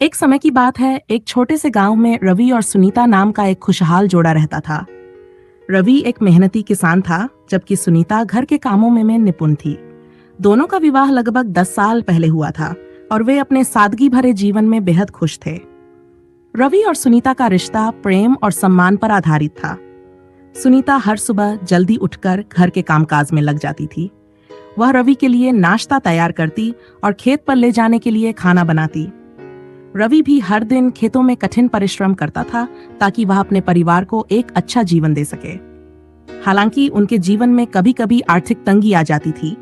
एक समय की बात है, एक छोटे से गांव में रवि और सुनीता नाम का एक खुशहाल जोड़ा रहता था। रवि एक मेहनती किसान था, जबकि सुनीता घर के कामों में निपुण थी। दोनों का विवाह लगभग 10 साल पहले हुआ था और वे अपने सादगी भरे जीवन में बेहद खुश थे। रवि और सुनीता का रिश्ता प्रेम और सम्मान पर आधारित था। सुनीता हर सुबह जल्दी उठकर घर के कामकाज में लग जाती थी। वह रवि के लिए नाश्ता तैयार करती और खेत पर ले जाने के लिए खाना बनाती। रवि भी हर दिन खेतों में कठिन परिश्रम करता था ताकि वह अपने परिवार को एक अच्छा जीवन दे सके। हालांकि उनके जीवन में कभी कभी आर्थिक तंगी आ जाती थी,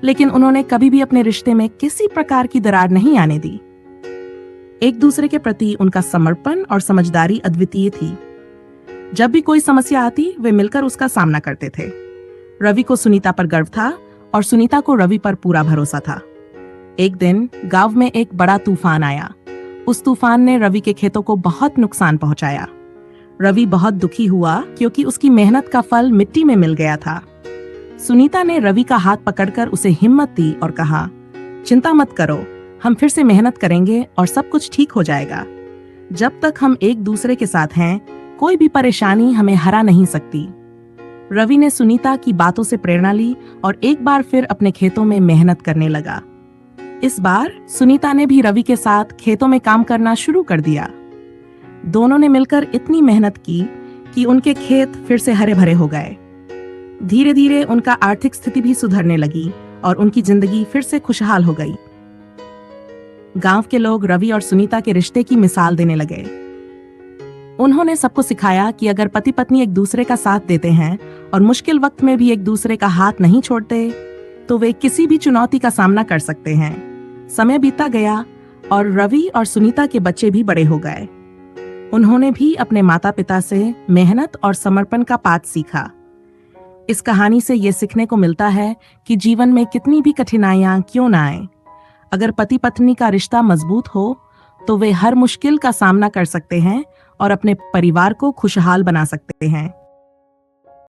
लेकिन उन्होंने कभी भी अपने रिश्ते में किसी प्रकार की दरार नहीं आने दी। एक दूसरे के प्रति उनका समर्पण और समझदारी अद्वितीय थी। जब भी कोई समस्या आती, वे मिलकर उसका सामना करते थे। रवि को सुनीता पर गर्व था और सुनीता को रवि पर पूरा भरोसा था। एक दिन गांव में एक बड़ा तूफान आया। उस तूफान ने रवि के खेतों को बहुत नुकसान पहुंचाया। रवि बहुत दुखी हुआ क्योंकि उसकी मेहनत का फल मिट्टी में मिल गया था। सुनीता ने रवि का हाथ पकड़कर उसे हिम्मत दी और कहा, चिंता मत करो, हम फिर से मेहनत करेंगे और सब कुछ ठीक हो जाएगा। जब तक हम एक दूसरे के साथ हैं, कोई भी परेशानी हमें हरा नहीं सकती। रवि ने सुनीता की बातों से प्रेरणा ली और एक बार फिर अपने खेतों में मेहनत करने लगा। इस बार सुनीता ने भी रवि के साथ खेतों में काम करना शुरू कर दिया। दोनों ने मिलकर इतनी मेहनत की कि उनके खेत फिर से हरे भरे हो गए। धीरे धीरे उनका आर्थिक स्थिति भी सुधरने लगी और उनकी जिंदगी फिर से खुशहाल हो गई। गांव के लोग रवि और सुनीता के रिश्ते की मिसाल देने लगे। उन्होंने सबको सिखाया कि अगर पति पत्नी एक दूसरे का साथ देते हैं और मुश्किल वक्त में भी एक दूसरे का हाथ नहीं छोड़ते, तो वे किसी भी चुनौती का सामना कर सकते हैं। समय बीता गया और रवि और सुनीता के बच्चे भी बड़े हो गए। उन्होंने भी अपने माता पिता से मेहनत और समर्पण का पाठ सीखा। इस कहानी से ये सीखने को मिलता है कि जीवन में कितनी भी कठिनाइयां क्यों ना आए, अगर पति पत्नी का रिश्ता मजबूत हो तो वे हर मुश्किल का सामना कर सकते हैं और अपने परिवार को खुशहाल बना सकते हैं।